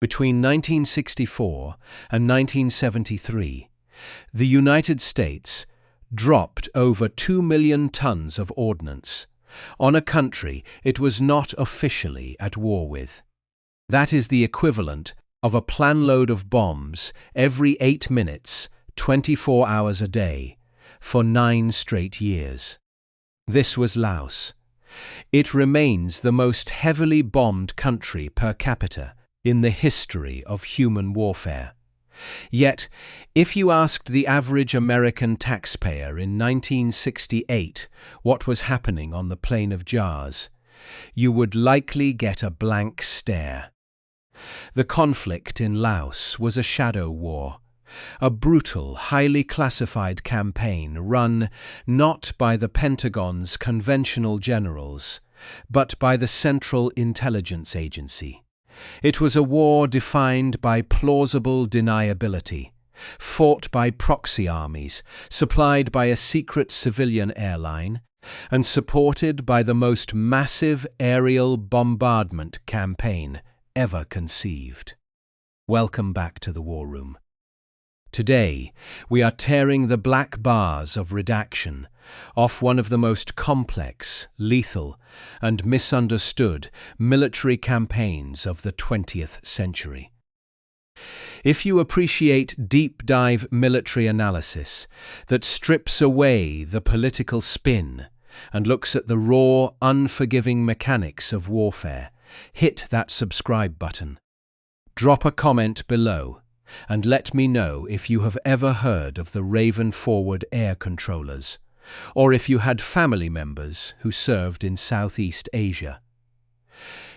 Between 1964 and 1973, the United States dropped over 2 million tons of ordnance on a country it was not officially at war with. That is the equivalent of a planload of bombs every 8 minutes, 24 hours a day, for 9 straight years. This was Laos. It remains the most heavily bombed country per capita in the history of human warfare. Yet, if you asked the average American taxpayer in 1968 what was happening on the Plain of Jars, you would likely get a blank stare. The conflict in Laos was a shadow war, a brutal, highly classified campaign run not by the Pentagon's conventional generals, but by the Central Intelligence Agency. It was a war defined by plausible deniability, fought by proxy armies, supplied by a secret civilian airline, and supported by the most massive aerial bombardment campaign ever conceived. Welcome back to the War Room. Today, we are tearing the black bars of redaction off one of the most complex, lethal, and misunderstood military campaigns of the 20th century. If you appreciate deep-dive military analysis that strips away the political spin and looks at the raw, unforgiving mechanics of warfare, hit that subscribe button. Drop a comment below and let me know if you have ever heard of the Raven Forward air controllers, or if you had family members who served in Southeast Asia.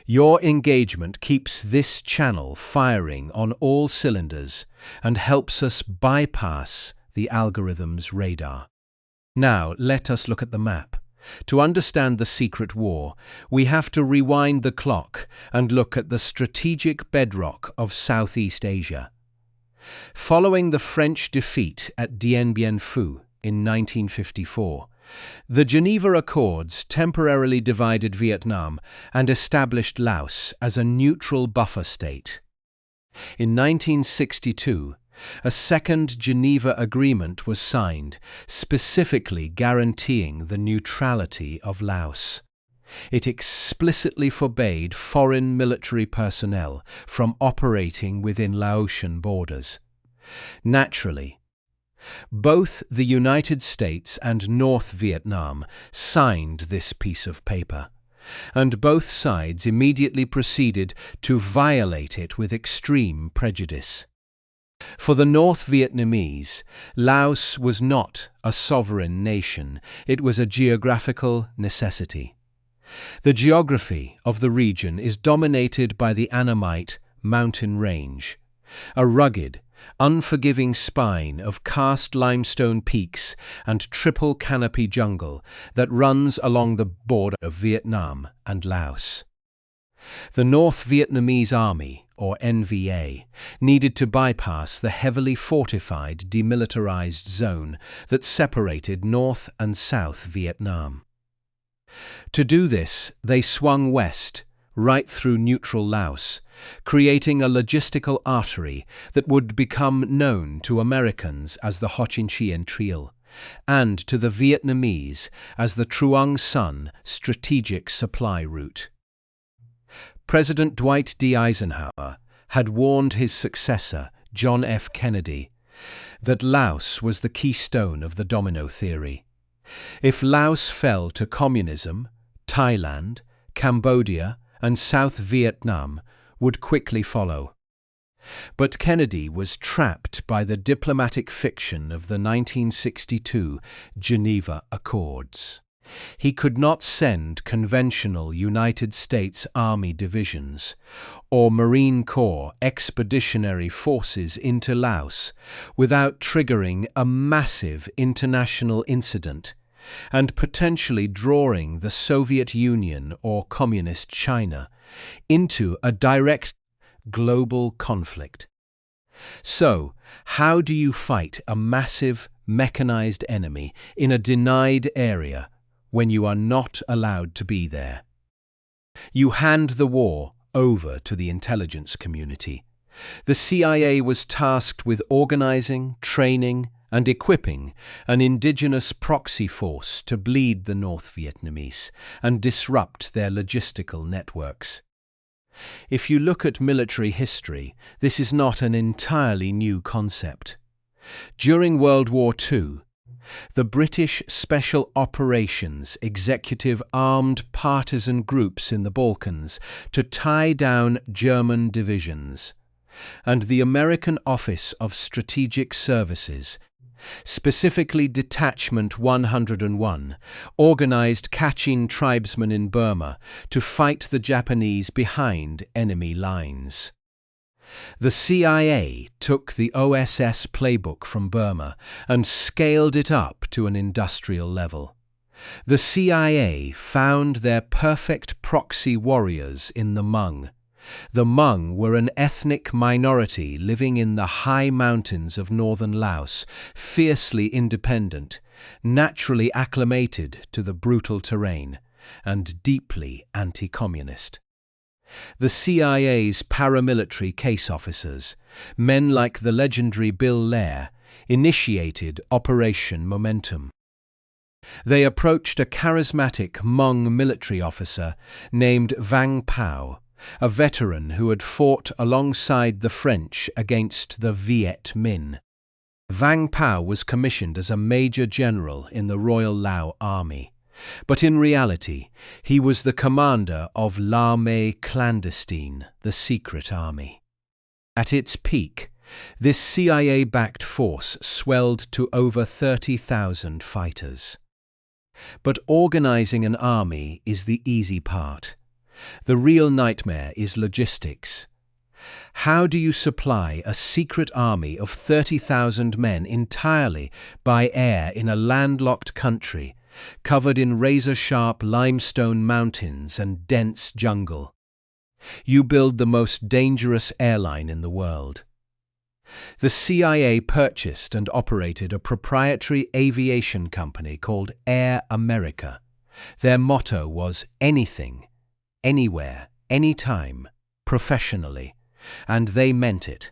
Your engagement keeps this channel firing on all cylinders and helps us bypass the algorithm's radar. Now, let us look at the map. To understand the secret war, we have to rewind the clock and look at the strategic bedrock of Southeast Asia. Following the French defeat at Dien Bien Phu in 1954, the Geneva Accords temporarily divided Vietnam and established Laos as a neutral buffer state. In 1962, a second Geneva Agreement was signed, specifically guaranteeing the neutrality of Laos. It explicitly forbade foreign military personnel from operating within Laotian borders. Naturally, both the United States and North Vietnam signed this piece of paper, and both sides immediately proceeded to violate it with extreme prejudice. For the North Vietnamese, Laos was not a sovereign nation, it was a geographical necessity. The geography of the region is dominated by the Annamite mountain range, a rugged, unforgiving spine of karst limestone peaks and triple canopy jungle that runs along the border of Vietnam and Laos. The North Vietnamese Army, or NVA, needed to bypass the heavily fortified demilitarized zone that separated North and South Vietnam. To do this, they swung west, right through neutral Laos, creating a logistical artery that would become known to Americans as the Ho Chi Minh Trail, and to the Vietnamese as the Truong Son strategic supply route. President Dwight D. Eisenhower had warned his successor, John F. Kennedy, that Laos was the keystone of the domino theory. If Laos fell to communism, Thailand, Cambodia, and South Vietnam would quickly follow. But Kennedy was trapped by the diplomatic fiction of the 1962 Geneva Accords. He could not send conventional United States Army divisions or Marine Corps expeditionary forces into Laos without triggering a massive international incident and potentially drawing the Soviet Union or Communist China into a direct global conflict. So, how do you fight a massive mechanized enemy in a denied area when you are not allowed to be there? You hand the war over to the intelligence community. The CIA was tasked with organizing, training, and equipping an indigenous proxy force to bleed the North Vietnamese and disrupt their logistical networks. If you look at military history, this is not an entirely new concept. During World War II, the British Special Operations Executive armed partisan groups in the Balkans to tie down German divisions, and the American Office of Strategic Services, specifically Detachment 101, organized Kachin tribesmen in Burma to fight the Japanese behind enemy lines. The CIA took the OSS playbook from Burma and scaled it up to an industrial level. The CIA found their perfect proxy warriors in the Hmong. The Hmong were an ethnic minority living in the high mountains of northern Laos, fiercely independent, naturally acclimated to the brutal terrain, and deeply anti-communist. The CIA's paramilitary case officers, men like the legendary Bill Lair, initiated Operation Momentum. They approached a charismatic Hmong military officer named Vang Pao, a veteran who had fought alongside the French against the Viet Minh. Vang Pao was commissioned as a major general in the Royal Lao Army, but in reality he was the commander of l'Armée clandestine, the secret army. At its peak, this CIA-backed force swelled to over 30,000 fighters. But organizing an army is the easy part. The real nightmare is logistics. How do you supply a secret army of 30,000 men entirely by air in a landlocked country, covered in razor-sharp limestone mountains and dense jungle? You build the most dangerous airline in the world. The CIA purchased and operated a proprietary aviation company called Air America. Their motto was anything, anywhere, anytime, professionally, and they meant it.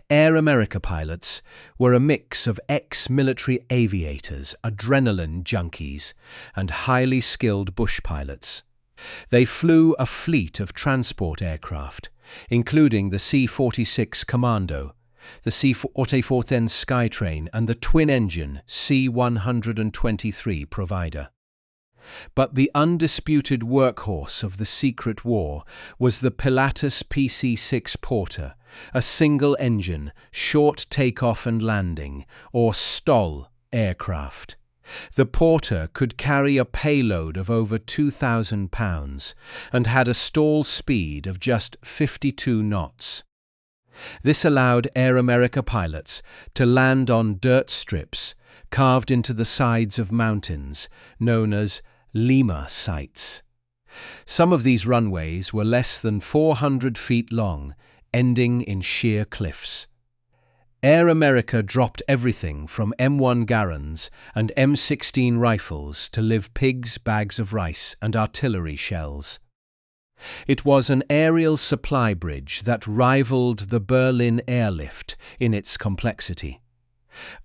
Air America pilots were a mix of ex-military aviators, adrenaline junkies, and highly skilled bush pilots. They flew a fleet of transport aircraft, including the C-46 Commando, the C-44 Skytrain, and the twin-engine C-123 Provider. But the undisputed workhorse of the secret war was the Pilatus PC-6 Porter, a single-engine, short takeoff and landing, or STOL, aircraft. The Porter could carry a payload of over 2,000 pounds and had a stall speed of just 52 knots. This allowed Air America pilots to land on dirt strips carved into the sides of mountains, known as Lima sites. Some of these runways were less than 400 feet long, ending in sheer cliffs. Air America dropped everything from M1 Garrans and M16 rifles to live pigs, bags of rice, and artillery shells. It was an aerial supply bridge that rivaled the Berlin airlift in its complexity.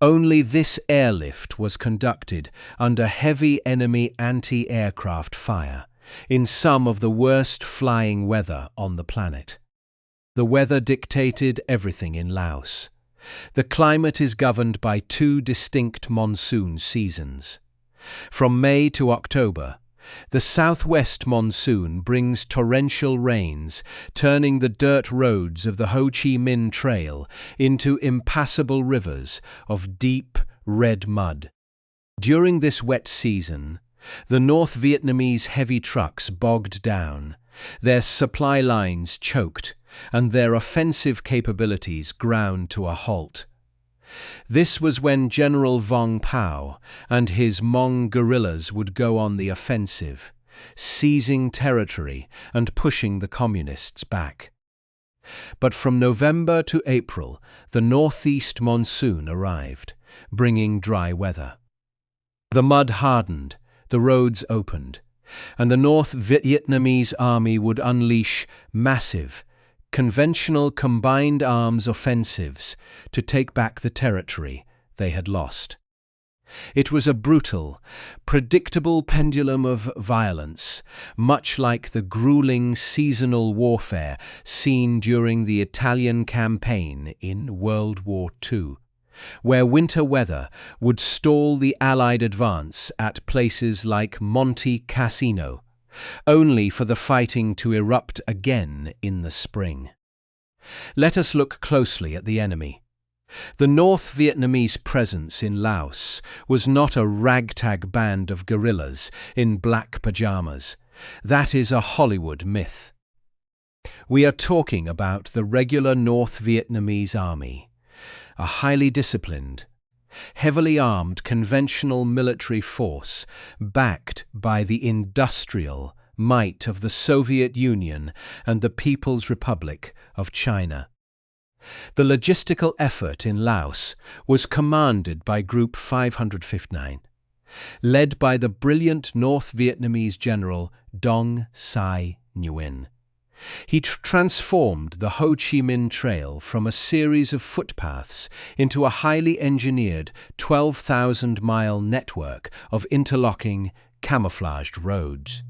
Only this airlift was conducted under heavy enemy anti-aircraft fire, in some of the worst flying weather on the planet. The weather dictated everything in Laos. The climate is governed by two distinct monsoon seasons. From May to October, the southwest monsoon brings torrential rains, turning the dirt roads of the Ho Chi Minh Trail into impassable rivers of deep, red mud. During this wet season, the North Vietnamese heavy trucks bogged down, their supply lines choked, and their offensive capabilities ground to a halt. This was when General Vang Pao and his Hmong guerrillas would go on the offensive, seizing territory and pushing the communists back. But from November to April, the northeast monsoon arrived, bringing dry weather. The mud hardened, the roads opened, and the North Vietnamese army would unleash massive, conventional combined arms offensives to take back the territory they had lost. It was a brutal, predictable pendulum of violence, much like the grueling seasonal warfare seen during the Italian campaign in World War II, where winter weather would stall the Allied advance at places like Monte Cassino, only for the fighting to erupt again in the spring. Let us look closely at the enemy. The North Vietnamese presence in Laos was not a ragtag band of guerrillas in black pajamas. That is a Hollywood myth. We are talking about the regular North Vietnamese army, a highly disciplined, heavily armed conventional military force backed by the industrial might of the Soviet Union and the People's Republic of China. The logistical effort in Laos was commanded by Group 559, led by the brilliant North Vietnamese general Dong Sai Nguyen. He transformed the Ho Chi Minh Trail from a series of footpaths into a highly engineered 12,000-mile network of interlocking, camouflaged roads.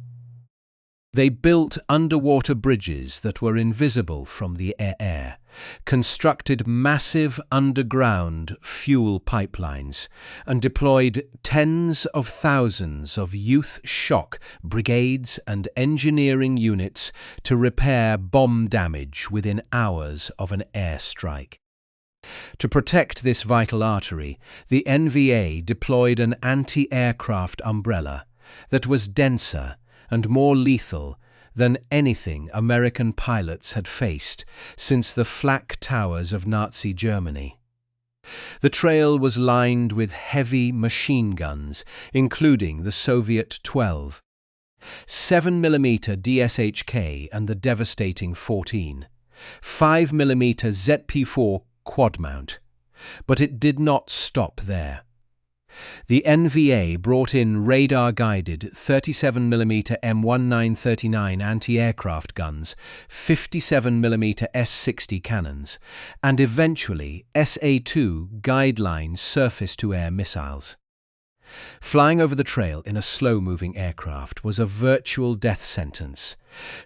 They built underwater bridges that were invisible from the air, constructed massive underground fuel pipelines, and deployed tens of thousands of youth shock brigades and engineering units to repair bomb damage within hours of an airstrike. To protect this vital artery, the NVA deployed an anti-aircraft umbrella that was denser and more lethal than anything American pilots had faced since the flak towers of Nazi Germany. The trail was lined with heavy machine guns, including the Soviet 12, 7mm DSHK and the devastating 14, 5mm ZP4 quad mount. But it did not stop there. The NVA brought in radar-guided 37mm M1939 anti-aircraft guns, 57mm S-60 cannons, and eventually SA-2 guideline surface-to-air missiles. Flying over the trail in a slow-moving aircraft was a virtual death sentence.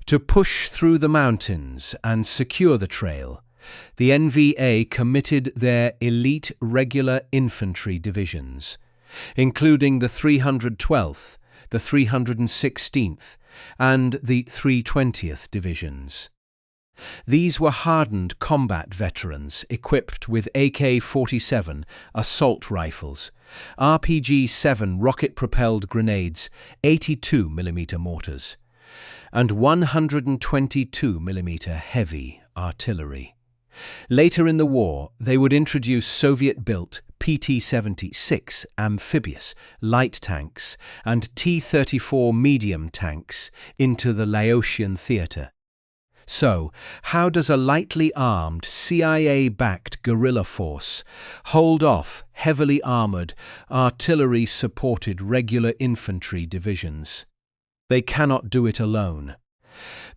To push through the mountains and secure the trail, the NVA committed their elite regular infantry divisions, including the 312th, the 316th, and the 320th divisions. These were hardened combat veterans equipped with AK-47 assault rifles, RPG-7 rocket-propelled grenades, 82mm mortars, and 122mm heavy artillery. Later in the war, they would introduce Soviet-built PT-76 amphibious light tanks and T-34 medium tanks into the Laotian theatre. So, how does a lightly armed, CIA-backed guerrilla force hold off heavily armoured, artillery-supported regular infantry divisions? They cannot do it alone.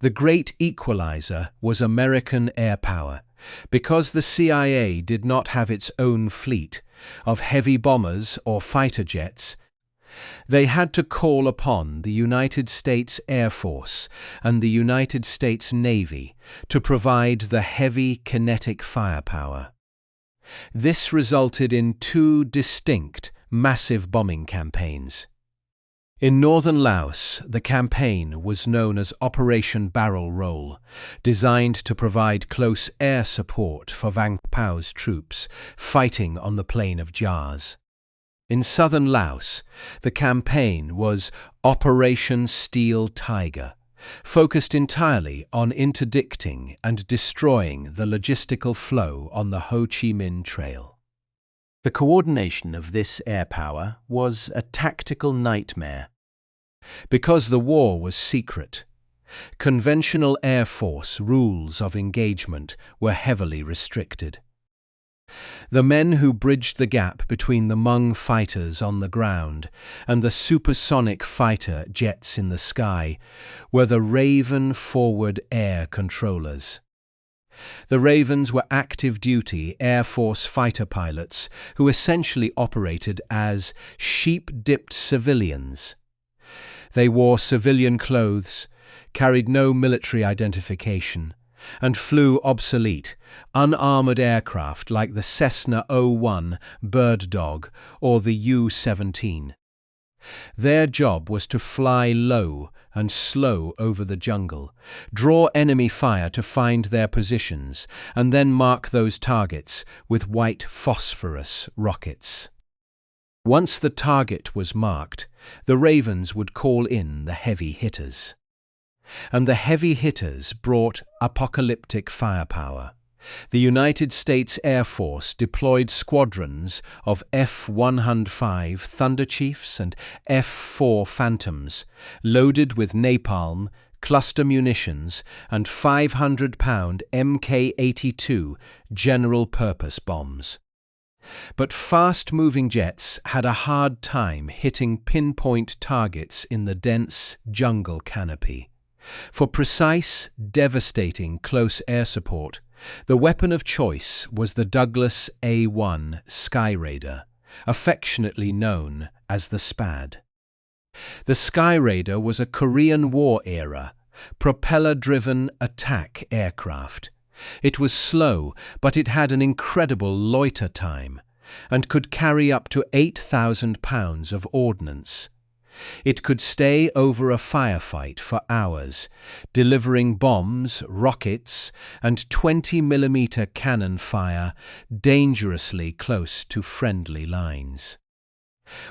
The great equalizer was American air power. Because the CIA did not have its own fleet of heavy bombers or fighter jets, they had to call upon the United States Air Force and the United States Navy to provide the heavy kinetic firepower. This resulted in two distinct, massive bombing campaigns. In northern Laos, the campaign was known as Operation Barrel Roll, designed to provide close air support for Vang Pao's troops fighting on the plain of Jars. In southern Laos, the campaign was Operation Steel Tiger, focused entirely on interdicting and destroying the logistical flow on the Ho Chi Minh Trail. The coordination of this air power was a tactical nightmare. Because the war was secret, conventional Air Force rules of engagement were heavily restricted. The men who bridged the gap between the Hmong fighters on the ground and the supersonic fighter jets in the sky were the Raven forward air controllers. The Ravens were active-duty Air Force fighter pilots who essentially operated as sheep-dipped civilians. They wore civilian clothes, carried no military identification, and flew obsolete, unarmored aircraft like the Cessna 01 Bird Dog or the U-17. Their job was to fly low and slow over the jungle, draw enemy fire to find their positions, and then mark those targets with white phosphorus rockets. Once the target was marked, the Ravens would call in the heavy hitters. And the heavy hitters brought apocalyptic firepower. The United States Air Force deployed squadrons of F-105 Thunder Chiefs and F-4 Phantoms, loaded with napalm, cluster munitions, and 500-pound Mk-82 general-purpose bombs. But fast-moving jets had a hard time hitting pinpoint targets in the dense jungle canopy. For precise, devastating close air support, the weapon of choice was the Douglas A-1 Skyraider, affectionately known as the Spad. The Skyraider was a Korean War-era, propeller-driven attack aircraft. It was slow, but it had an incredible loiter time and could carry up to 8,000 pounds of ordnance. It could stay over a firefight for hours, delivering bombs, rockets, and 20mm cannon fire dangerously close to friendly lines.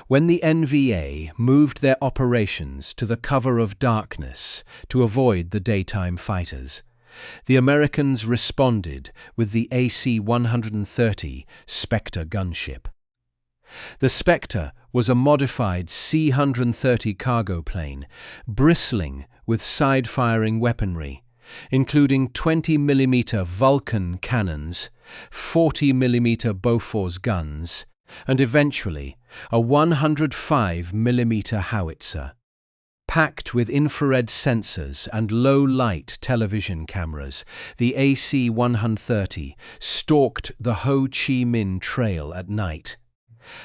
When the NVA moved their operations to the cover of darkness to avoid the daytime fighters, the Americans responded with the AC-130 Spectre gunship. The Spectre was a modified C-130 cargo plane, bristling with side-firing weaponry, including 20mm Vulcan cannons, 40mm Bofors guns, and eventually a 105mm howitzer. Packed with infrared sensors and low-light television cameras, the AC-130 stalked the Ho Chi Minh Trail at night,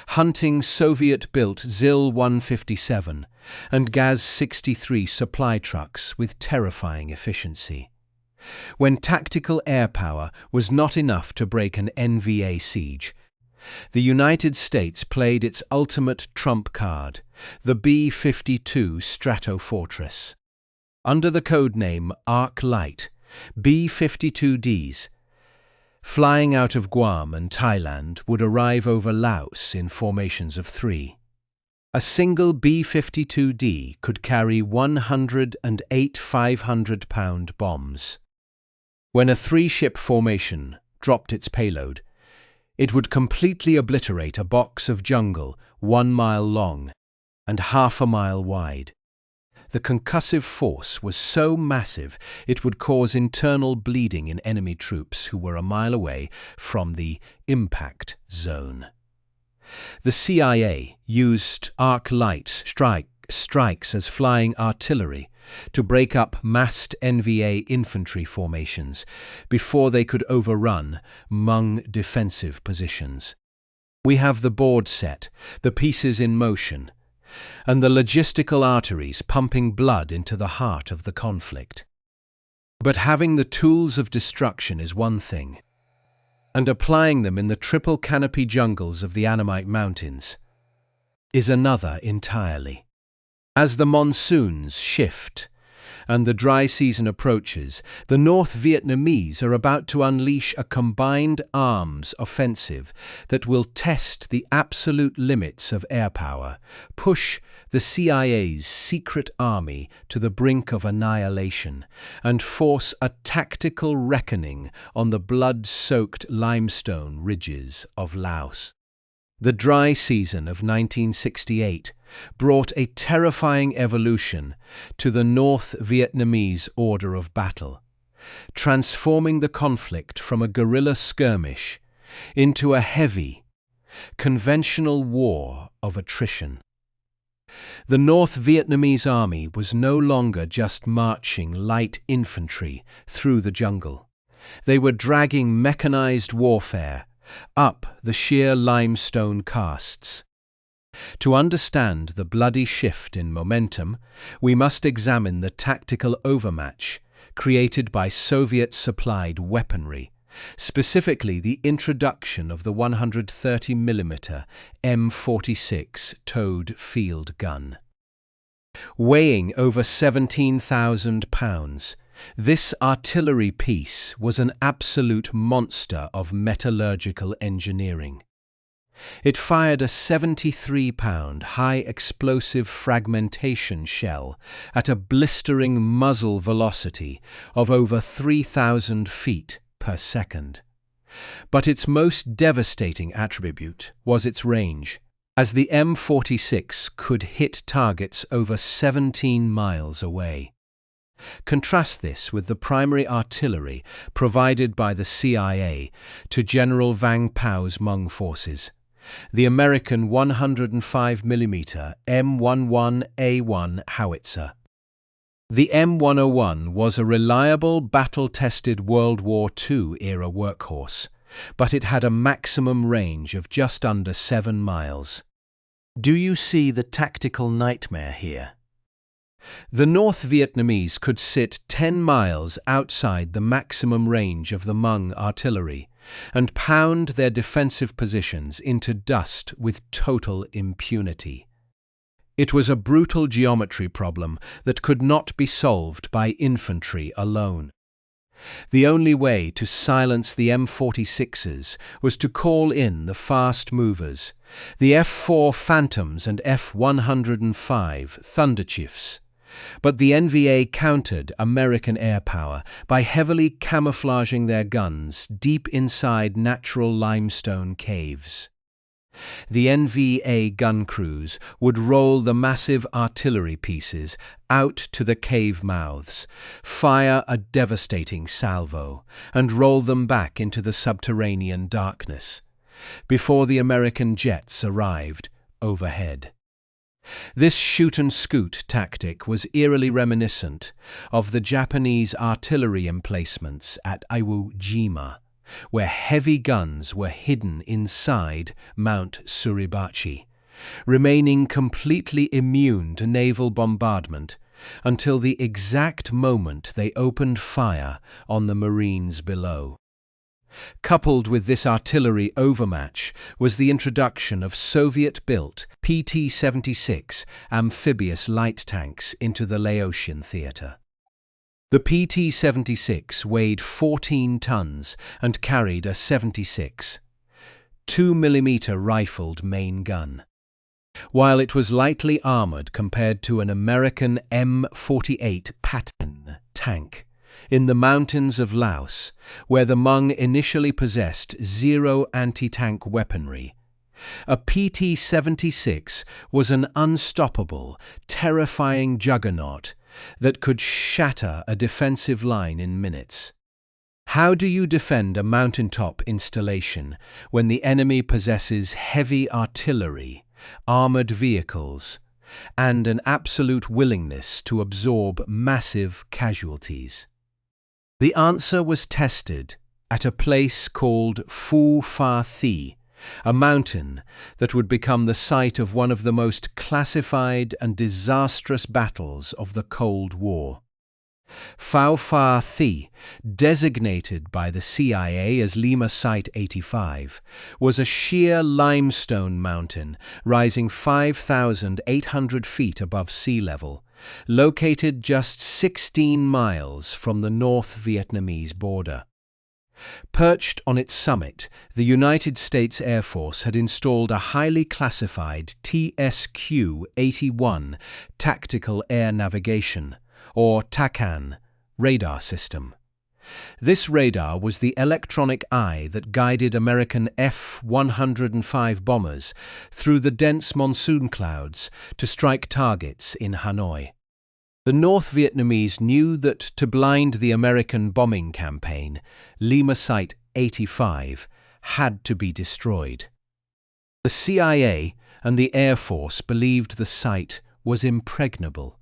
hunting Soviet-built ZIL-157 and Gaz-63 supply trucks with terrifying efficiency. When tactical air power was not enough to break an NVA siege, the United States played its ultimate trump card, the B-52 Stratofortress. Under the codename Arc Light, B-52Ds, flying out of Guam and Thailand, would arrive over Laos in formations of 3. A single B-52D could carry 108 500-pound bombs. When a 3-ship formation dropped its payload, it would completely obliterate a box of jungle 1 mile long and half a mile wide. The concussive force was so massive it would cause internal bleeding in enemy troops who were a mile away from the impact zone. The CIA used arc-light strikes as flying artillery to break up massed NVA infantry formations before they could overrun Hmong defensive positions. We have the board set, the pieces in motion, and the logistical arteries pumping blood into the heart of the conflict. But having the tools of destruction is one thing, and applying them in the triple canopy jungles of the Annamite Mountains is another entirely. As the monsoons shift and the dry season approaches, the North Vietnamese are about to unleash a combined arms offensive that will test the absolute limits of air power, push the CIA's secret army to the brink of annihilation, and force a tactical reckoning on the blood-soaked limestone ridges of Laos. The dry season of 1968 brought a terrifying evolution to the North Vietnamese order of battle, transforming the conflict from a guerrilla skirmish into a heavy, conventional war of attrition. The North Vietnamese army was no longer just marching light infantry through the jungle. They were dragging mechanized warfare up the sheer limestone karsts. To understand the bloody shift in momentum, we must examine the tactical overmatch created by Soviet-supplied weaponry, specifically the introduction of the 130mm M46 towed field gun. Weighing over 17,000 pounds, this artillery piece was an absolute monster of metallurgical engineering. It fired a 73-pound high-explosive fragmentation shell at a blistering muzzle velocity of over 3,000 feet per second. But its most devastating attribute was its range, as the M46 could hit targets over 17 miles away. Contrast this with the primary artillery provided by the CIA to General Vang Pao's Hmong forces, the American 105mm M11A1 howitzer. The M101 was a reliable, battle-tested World War II-era workhorse, but it had a maximum range of just under 7 miles. Do you see the tactical nightmare here? The North Vietnamese could sit 10 miles outside the maximum range of the Hmong artillery and pound their defensive positions into dust with total impunity. It was a brutal geometry problem that could not be solved by infantry alone. The only way to silence the M46s was to call in the fast movers, the F4 Phantoms and F105 Thunderchiefs. But the NVA countered American air power by heavily camouflaging their guns deep inside natural limestone caves. The NVA gun crews would roll the massive artillery pieces out to the cave mouths, fire a devastating salvo, and roll them back into the subterranean darkness, before the American jets arrived overhead. This shoot-and-scoot tactic was eerily reminiscent of the Japanese artillery emplacements at Iwo Jima, where heavy guns were hidden inside Mount Suribachi, remaining completely immune to naval bombardment until the exact moment they opened fire on the Marines below. Coupled with this artillery overmatch was the introduction of Soviet-built PT-76 amphibious light tanks into the Laotian theatre. The PT-76 weighed 14 tons and carried a 76 2mm rifled main gun. While it was lightly armoured compared to an American M48 Patton tank, in the mountains of Laos, where the Hmong initially possessed zero anti-tank weaponry, a PT-76 was an unstoppable, terrifying juggernaut that could shatter a defensive line in minutes. How do you defend a mountaintop installation when the enemy possesses heavy artillery, armoured vehicles, and an absolute willingness to absorb massive casualties? The answer was tested at a place called Phu Pha Thi, a mountain that would become the site of one of the most classified and disastrous battles of the Cold War. Phu Pha Thi, designated by the CIA as Lima Site 85, was a sheer limestone mountain rising 5,800 feet above sea level, located just 16 miles from the North Vietnamese border. Perched on its summit, the United States Air Force had installed a highly classified TSQ-81 Tactical Air Navigation, or TACAN, radar system. This radar was the electronic eye that guided American F-105 bombers through the dense monsoon clouds to strike targets in Hanoi. The North Vietnamese knew that to blind the American bombing campaign, Lima Site 85 had to be destroyed. The CIA and the Air Force believed the site was impregnable,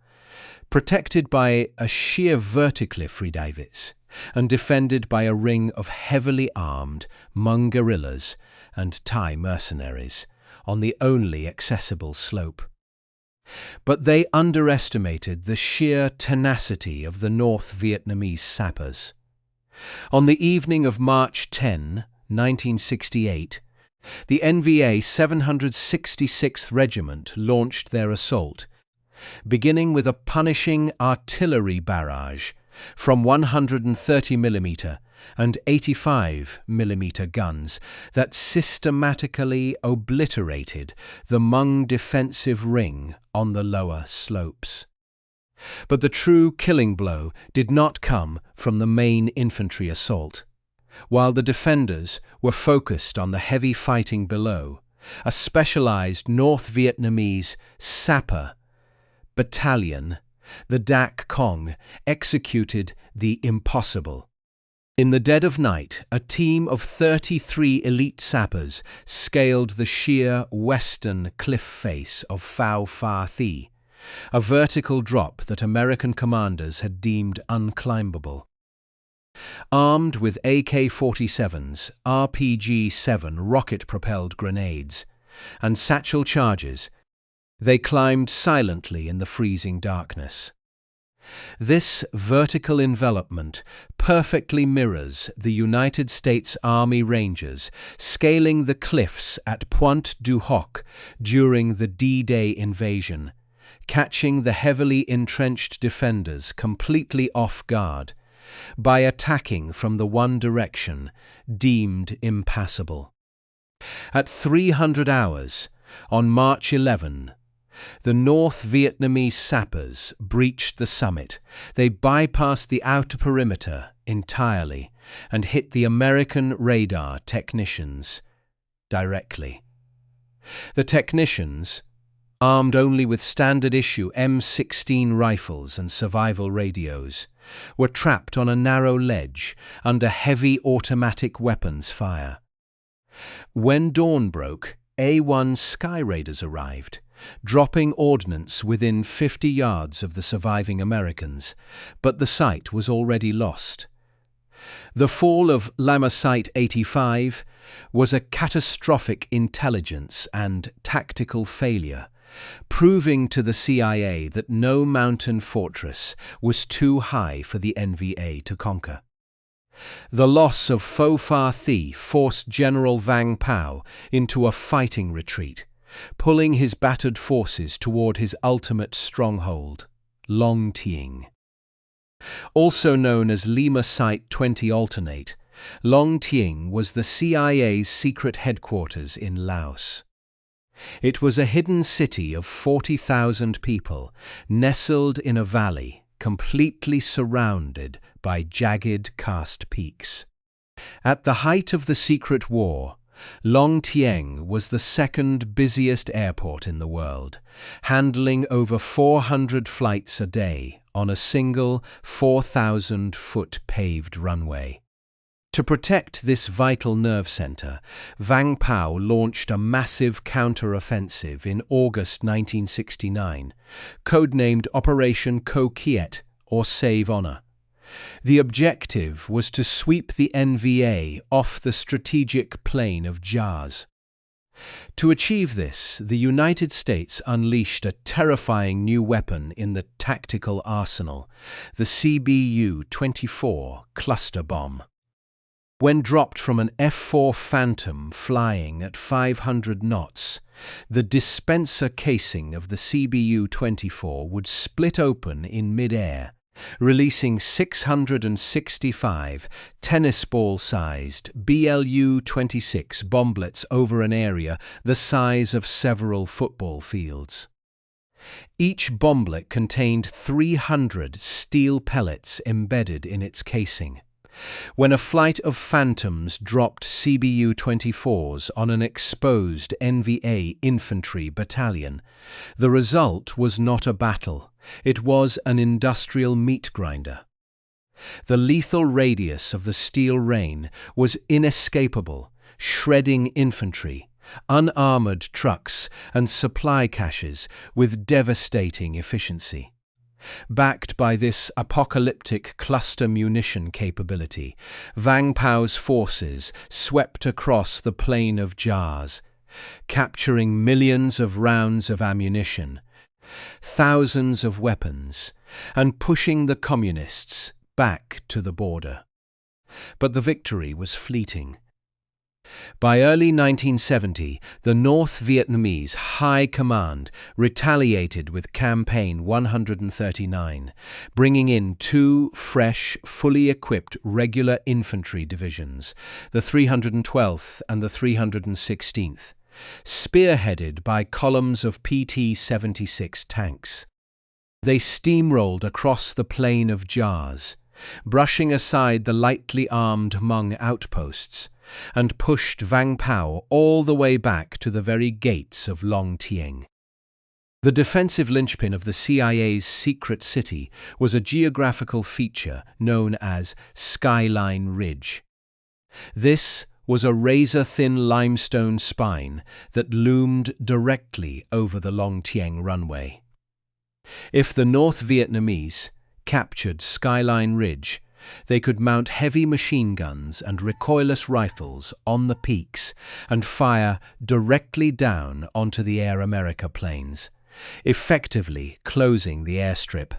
protected by a sheer verticliff redoubt and defended by a ring of heavily armed Hmong guerrillas and Thai mercenaries on the only accessible slope. But they underestimated the sheer tenacity of the North Vietnamese sappers. On the evening of March 10, 1968, the NVA 766th Regiment launched their assault, beginning with a punishing artillery barrage from 130mm and 85mm guns that systematically obliterated the Hmong defensive ring on the lower slopes. But the true killing blow did not come from the main infantry assault. While the defenders were focused on the heavy fighting below, a specialized North Vietnamese sapper battalion, the Dak Cong, executed the impossible. In the dead of night, a team of 33 elite sappers scaled the sheer western cliff face of Phao Pha Thi, a vertical drop that American commanders had deemed unclimbable. Armed with AK-47s, RPG-7 rocket-propelled grenades, and satchel charges, they climbed silently in the freezing darkness. This vertical envelopment perfectly mirrors the United States Army Rangers scaling the cliffs at Pointe du Hoc during the D-Day invasion, catching the heavily entrenched defenders completely off guard by attacking from the one direction deemed impassable. At 300 hours, on March 11, the North Vietnamese sappers breached the summit. They bypassed the outer perimeter entirely and hit the American radar technicians directly. The technicians, armed only with standard-issue M16 rifles and survival radios, were trapped on a narrow ledge under heavy automatic weapons fire. When dawn broke, A-1 Sky Raiders arrived, dropping ordnance within 50 yards of the surviving Americans, but the site was already lost. The fall of Lama Site 85 was a catastrophic intelligence and tactical failure, proving to the CIA that no mountain fortress was too high for the NVA to conquer. The loss of Pho Pha Thi forced General Vang Pao into a fighting retreat, pulling his battered forces toward his ultimate stronghold, Long Tieng. Also known as Lima Site 20 Alternate, Long Tieng was the CIA's secret headquarters in Laos. It was a hidden city of 40,000 people, nestled in a valley, completely surrounded by jagged karst peaks. At the height of the secret war, Long Tieng was the second busiest airport in the world, handling over 400 flights a day on a single 4,000-foot paved runway. To protect this vital nerve center, Vang Pao launched a massive counter-offensive in August 1969, codenamed Operation Co Kiet, or Save Honor. The objective was to sweep the NVA off the strategic plain of Jars. To achieve this, the United States unleashed a terrifying new weapon in the tactical arsenal, the CBU-24 cluster bomb. When dropped from an F4 Phantom flying at 500 knots, the dispenser casing of the CBU-24 would split open in mid-air, releasing 665 tennis ball-sized BLU-26 bomblets over an area the size of several football fields. Each bomblet contained 300 steel pellets embedded in its casing. When a flight of Phantoms dropped CBU-24s on an exposed NVA infantry battalion, the result was not a battle, it was an industrial meat grinder. The lethal radius of the steel rain was inescapable, shredding infantry, unarmored trucks, and supply caches with devastating efficiency. Backed by this apocalyptic cluster munition capability, Vang Pao's forces swept across the plain of Jars, capturing millions of rounds of ammunition, thousands of weapons, and pushing the communists back to the border. But the victory was fleeting. By early 1970, the North Vietnamese High Command retaliated with Campaign 139, bringing in two fresh, fully equipped regular infantry divisions, the 312th and the 316th, spearheaded by columns of PT-76 tanks. They steamrolled across the plain of Jars, brushing aside the lightly armed Hmong outposts, and pushed Vang Pao all the way back to the very gates of Long Tieng. The defensive linchpin of the CIA's secret city was a geographical feature known as Skyline Ridge. This was a razor-thin limestone spine that loomed directly over the Long Tieng runway. If the North Vietnamese captured Skyline Ridge, they could mount heavy machine guns and recoilless rifles on the peaks and fire directly down onto the Air America plains, effectively closing the airstrip.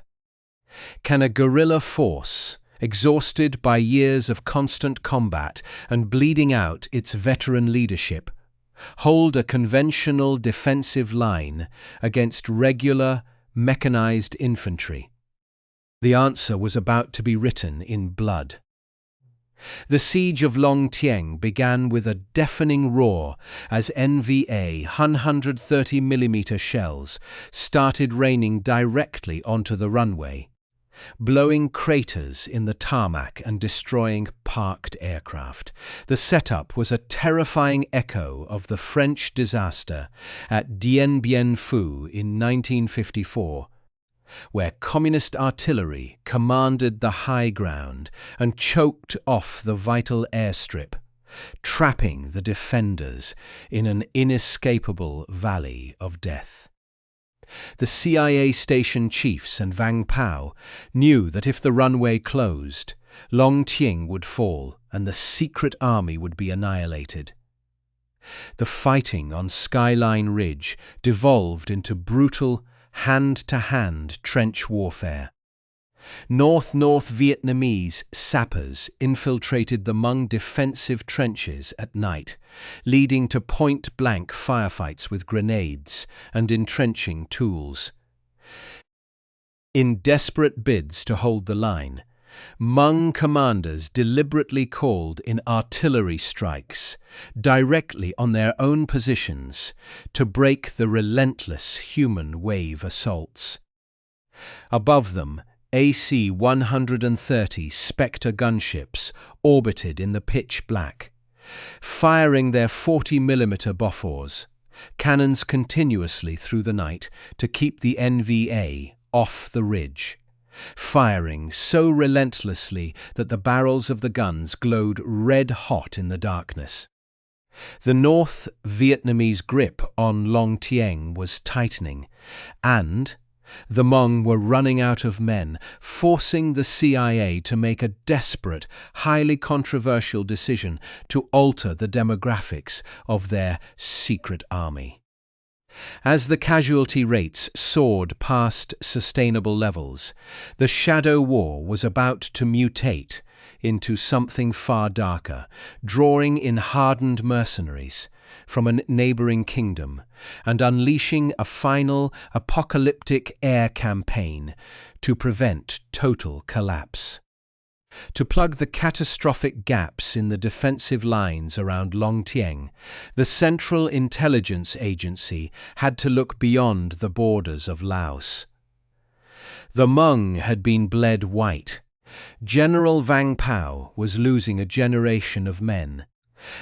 Can a guerrilla force, exhausted by years of constant combat and bleeding out its veteran leadership, hold a conventional defensive line against regular, mechanized infantry? The answer was about to be written in blood. The siege of Long Tieng began with a deafening roar as NVA 130mm shells started raining directly onto the runway, blowing craters in the tarmac and destroying parked aircraft. The setup was a terrifying echo of the French disaster at Dien Bien Phu in 1954, where communist artillery commanded the high ground and choked off the vital airstrip, trapping the defenders in an inescapable valley of death. The CIA station chiefs and Vang Pao knew that if the runway closed, Long Tieng would fall and the secret army would be annihilated. The fighting on Skyline Ridge devolved into brutal, hand-to-hand trench warfare. North Vietnamese sappers infiltrated the Hmong defensive trenches at night, leading to point-blank firefights with grenades and entrenching tools. In desperate bids to hold the line, Hmong commanders deliberately called in artillery strikes directly on their own positions to break the relentless human wave assaults. Above them, AC-130 Spectre gunships orbited in the pitch black, firing their 40mm Bofors, cannons continuously through the night to keep the NVA off the ridge, firing so relentlessly that the barrels of the guns glowed red-hot in the darkness. The North Vietnamese grip on Long Tieng was tightening, and the Hmong were running out of men, forcing the CIA to make a desperate, highly controversial decision to alter the demographics of their secret army. As the casualty rates soared past sustainable levels, the shadow war was about to mutate into something far darker, drawing in hardened mercenaries from a neighboring kingdom and unleashing a final apocalyptic air campaign to prevent total collapse. To plug the catastrophic gaps in the defensive lines around Long Tieng, the Central Intelligence Agency had to look beyond the borders of Laos. The Hmong had been bled white. General Vang Pao was losing a generation of men,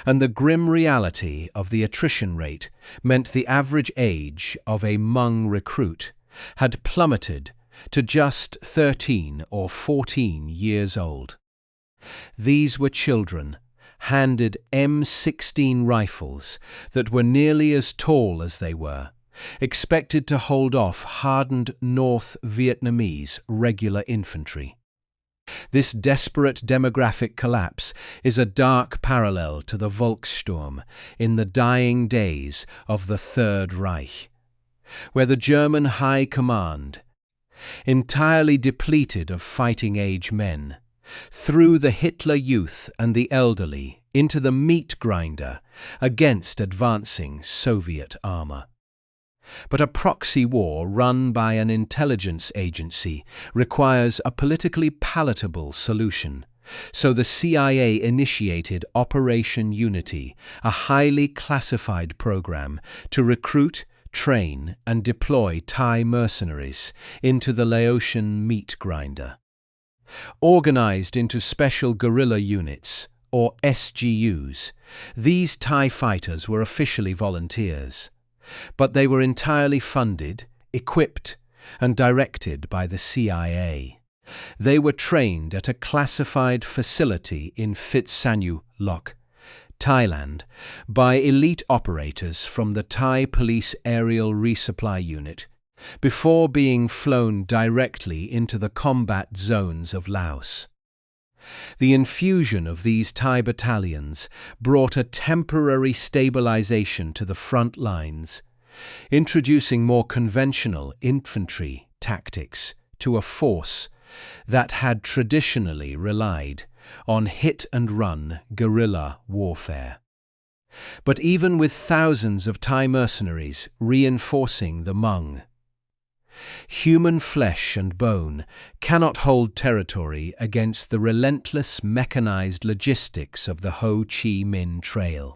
and the grim reality of the attrition rate meant the average age of a Hmong recruit had plummeted to just 13 or 14 years old. These were children handed M16 rifles that were nearly as tall as they were, expected to hold off hardened North Vietnamese regular infantry. This desperate demographic collapse is a dark parallel to the Volkssturm in the dying days of the Third Reich, where the German High Command, entirely depleted of fighting-age men, threw the Hitler youth and the elderly into the meat grinder against advancing Soviet armor. But a proxy war run by an intelligence agency requires a politically palatable solution, so the CIA initiated Operation Unity, a highly classified program to recruit, train and deploy Thai mercenaries into the Laotian meat grinder. Organized into special guerrilla units, or SGUs, these Thai fighters were officially volunteers, but they were entirely funded, equipped, and directed by the CIA. They were trained at a classified facility in Phitsanulok, Lok, Thailand, by elite operators from the Thai Police Aerial Resupply Unit, before being flown directly into the combat zones of Laos. The infusion of these Thai battalions brought a temporary stabilization to the front lines, introducing more conventional infantry tactics to a force that had traditionally relied on hit-and-run guerrilla warfare. But even with thousands of Thai mercenaries reinforcing the Hmong, human flesh and bone cannot hold territory against the relentless mechanized logistics of the Ho Chi Minh Trail.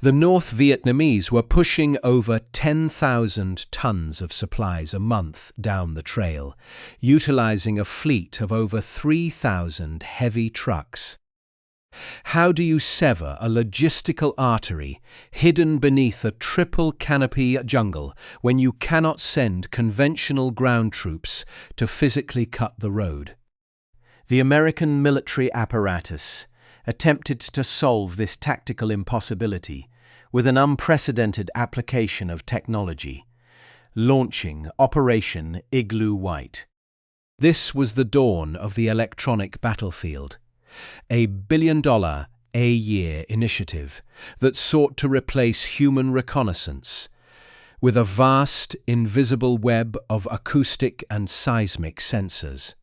The North Vietnamese were pushing over 10,000 tons of supplies a month down the trail, utilizing a fleet of over 3,000 heavy trucks. How do you sever a logistical artery hidden beneath a triple canopy jungle when you cannot send conventional ground troops to physically cut the road? The American military apparatus attempted to solve this tactical impossibility with an unprecedented application of technology, launching Operation Igloo White. This was the dawn of the electronic battlefield, a billion-dollar-a-year initiative that sought to replace human reconnaissance with a vast, invisible web of acoustic and seismic sensors.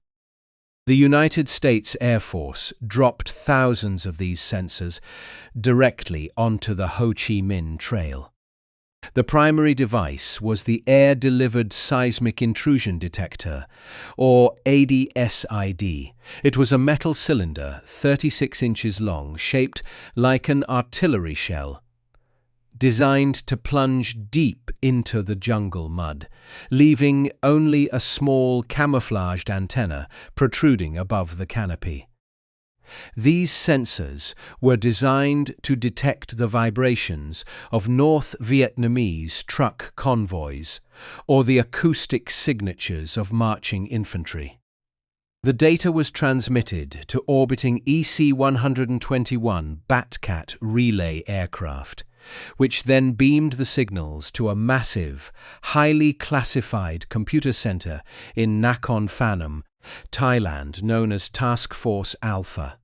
The United States Air Force dropped thousands of these sensors directly onto the Ho Chi Minh Trail. The primary device was the Air-Delivered Seismic Intrusion Detector, or ADSID. It was a metal cylinder, 36 inches long, shaped like an artillery shell, designed to plunge deep into the jungle mud, leaving only a small camouflaged antenna protruding above the canopy. These sensors were designed to detect the vibrations of North Vietnamese truck convoys or the acoustic signatures of marching infantry. The data was transmitted to orbiting EC-121 Batcat relay aircraft, which then beamed the signals to a massive, highly classified computer center in Nakhon Phanom, Thailand, known as Task Force Alpha.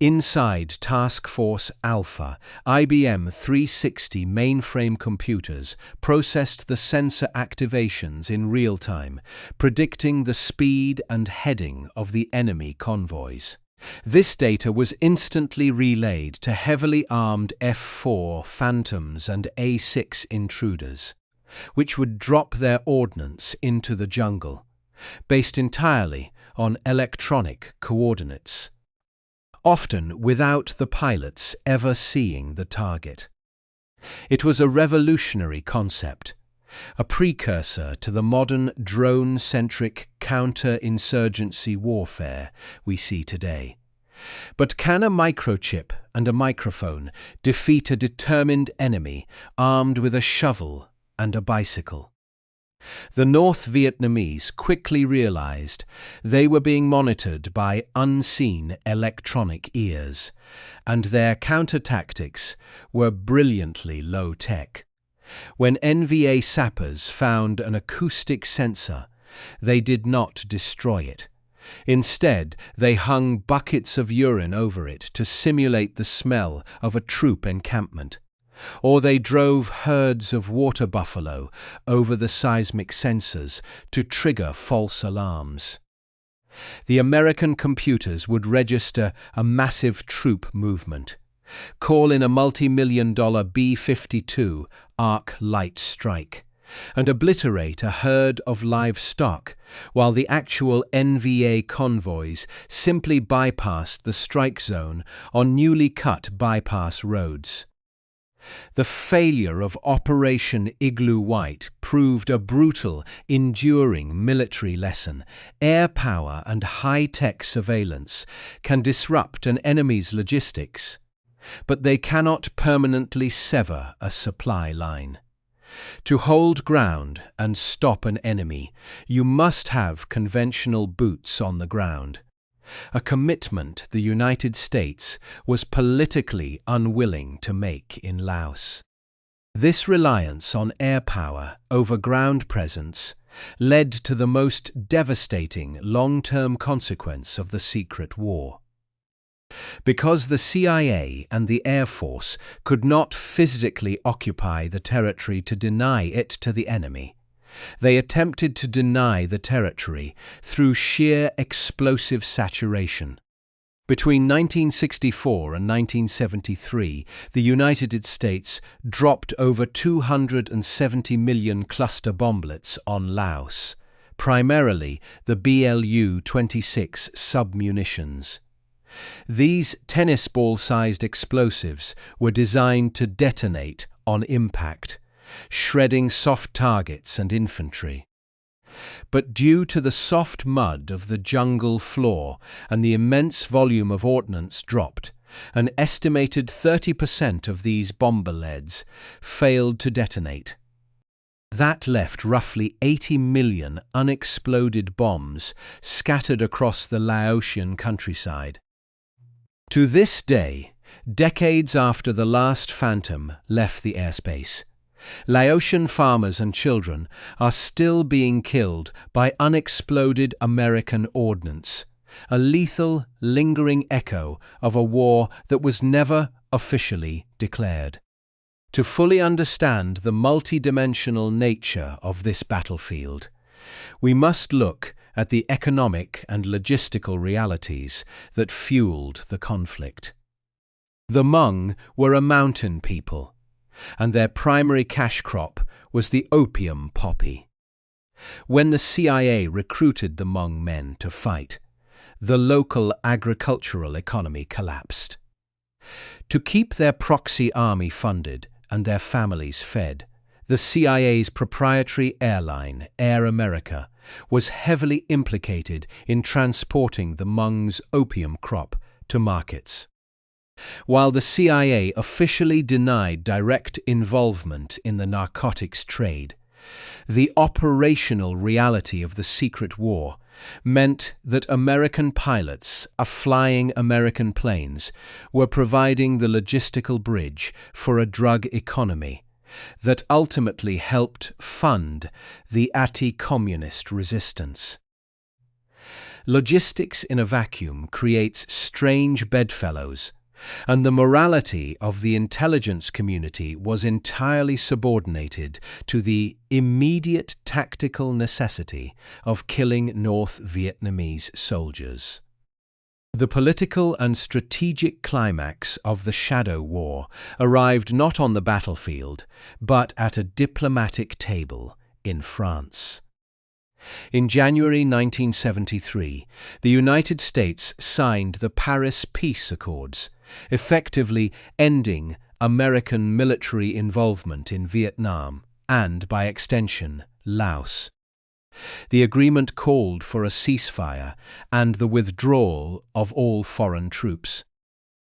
Inside Task Force Alpha, IBM 360 mainframe computers processed the sensor activations in real time, predicting the speed and heading of the enemy convoys. This data was instantly relayed to heavily armed F4 Phantoms and A6 intruders, which would drop their ordnance into the jungle, based entirely on electronic coordinates, often without the pilots ever seeing the target. It was a revolutionary concept, a precursor to the modern drone-centric counter-insurgency warfare we see today. But can a microchip and a microphone defeat a determined enemy armed with a shovel and a bicycle? The North Vietnamese quickly realized they were being monitored by unseen electronic ears, and their counter-tactics were brilliantly low-tech. When NVA sappers found an acoustic sensor, they did not destroy it. Instead, they hung buckets of urine over it to simulate the smell of a troop encampment. Or they drove herds of water buffalo over the seismic sensors to trigger false alarms. The American computers would register a massive troop movement, call in a multi-million-dollar B-52 arc light strike, and obliterate a herd of livestock, while the actual NVA convoys simply bypassed the strike zone on newly cut bypass roads. The failure of Operation Igloo White proved a brutal, enduring military lesson. Air power and high-tech surveillance can disrupt an enemy's logistics, but they cannot permanently sever a supply line. To hold ground and stop an enemy, you must have conventional boots on the ground, a commitment the United States was politically unwilling to make in Laos. This reliance on air power over ground presence led to the most devastating long-term consequence of the secret war. Because the CIA and the Air Force could not physically occupy the territory to deny it to the enemy, they attempted to deny the territory through sheer explosive saturation. Between 1964 and 1973, the United States dropped over 270 million cluster bomblets on Laos, primarily the BLU-26 submunitions. These tennis ball-sized explosives were designed to detonate on impact, shredding soft targets and infantry. But due to the soft mud of the jungle floor and the immense volume of ordnance dropped, an estimated 30% of these bomber leads failed to detonate. That left roughly 80 million unexploded bombs scattered across the Laotian countryside. To this day, decades after the last Phantom left the airspace, Laotian farmers and children are still being killed by unexploded American ordnance, a lethal, lingering echo of a war that was never officially declared. To fully understand the multidimensional nature of this battlefield, we must look at the economic and logistical realities that fueled the conflict. The Hmong were a mountain people, and their primary cash crop was the opium poppy. When the CIA recruited the Hmong men to fight, the local agricultural economy collapsed. To keep their proxy army funded and their families fed, the CIA's proprietary airline, Air America, was heavily implicated in transporting the Hmong's opium crop to markets. While the CIA officially denied direct involvement in the narcotics trade, the operational reality of the secret war meant that American pilots, flying American planes, were providing the logistical bridge for a drug economy that ultimately helped fund the anti-communist resistance. Logistics in a vacuum creates strange bedfellows, and the morality of the intelligence community was entirely subordinated to the immediate tactical necessity of killing North Vietnamese soldiers. The political and strategic climax of the Shadow War arrived not on the battlefield, but at a diplomatic table in France. In January 1973, the United States signed the Paris Peace Accords, effectively ending American military involvement in Vietnam and, by extension, Laos. The agreement called for a ceasefire and the withdrawal of all foreign troops.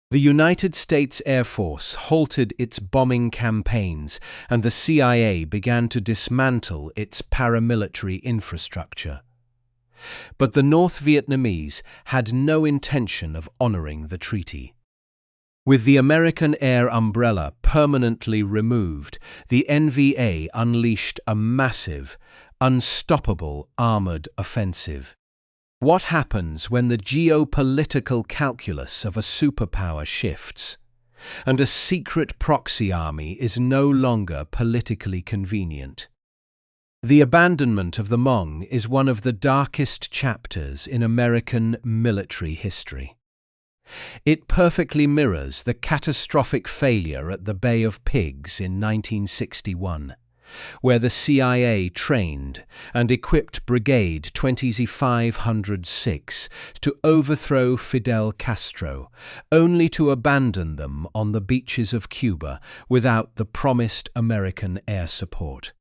The United States Air Force halted its bombing campaigns, and the CIA began to dismantle its paramilitary infrastructure. But the North Vietnamese had no intention of honoring the treaty. With the American air umbrella permanently removed, the NVA unleashed a massive, unstoppable armored offensive. What happens when the geopolitical calculus of a superpower shifts, and a secret proxy army is no longer politically convenient? The abandonment of the Hmong is one of the darkest chapters in American military history. It perfectly mirrors the catastrophic failure at the Bay of Pigs in 1961, where the CIA trained and equipped Brigade 20506 to overthrow Fidel Castro, only to abandon them on the beaches of Cuba without the promised American air support.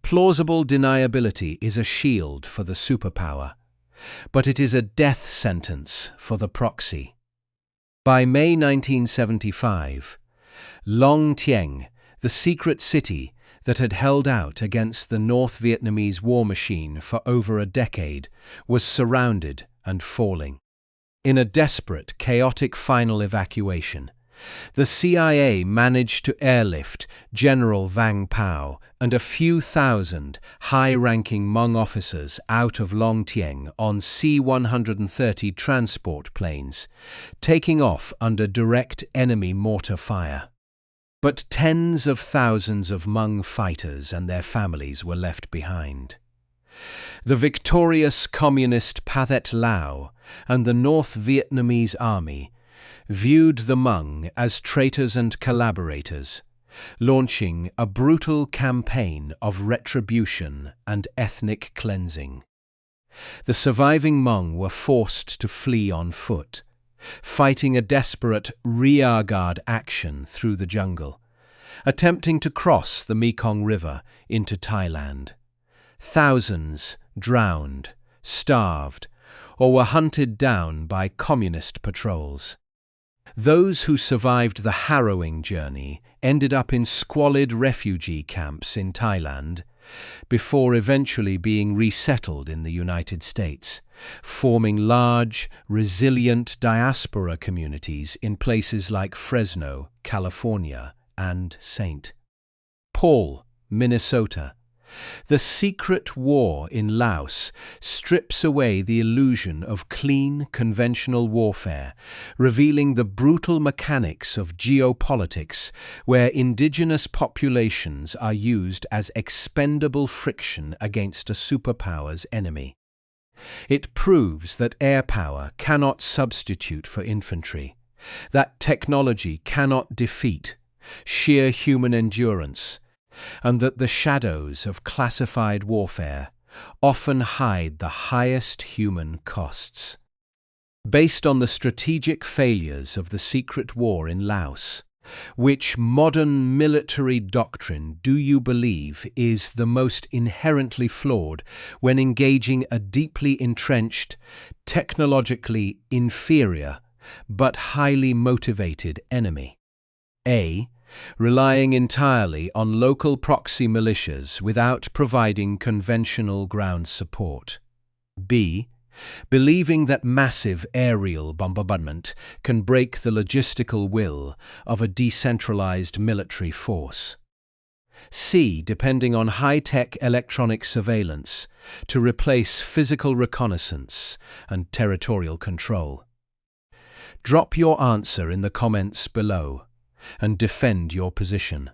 Plausible deniability is a shield for the superpower, but it is a death sentence for the proxy. By May 1975, Long Tieng, the secret city that had held out against the North Vietnamese war machine for over a decade, was surrounded and falling. In a desperate, chaotic final evacuation, the CIA managed to airlift General Vang Pao and a few thousand high-ranking Hmong officers out of Long Tieng on C-130 transport planes, taking off under direct enemy mortar fire. But tens of thousands of Hmong fighters and their families were left behind. The victorious communist Pathet Lao and the North Vietnamese army viewed the Hmong as traitors and collaborators, launching a brutal campaign of retribution and ethnic cleansing. The surviving Hmong were forced to flee on foot, fighting a desperate rearguard action through the jungle, attempting to cross the Mekong River into Thailand. Thousands drowned, starved, or were hunted down by communist patrols. Those who survived the harrowing journey ended up in squalid refugee camps in Thailand, before eventually being resettled in the United States, forming large, resilient diaspora communities in places like Fresno, California, and St. Paul, Minnesota. The secret war in Laos strips away the illusion of clean, conventional warfare, revealing the brutal mechanics of geopolitics, where indigenous populations are used as expendable friction against a superpower's enemy. It proves that air power cannot substitute for infantry, that technology cannot defeat sheer human endurance, and that the shadows of classified warfare often hide the highest human costs. Based on the strategic failures of the secret war in Laos, which modern military doctrine do you believe is the most inherently flawed when engaging a deeply entrenched, technologically inferior, but highly motivated enemy? A. Relying entirely on local proxy militias without providing conventional ground support. B. Believing that massive aerial bombardment can break the logistical will of a decentralized military force. C. Depending on high-tech electronic surveillance to replace physical reconnaissance and territorial control. Drop your answer in the comments below and defend your position.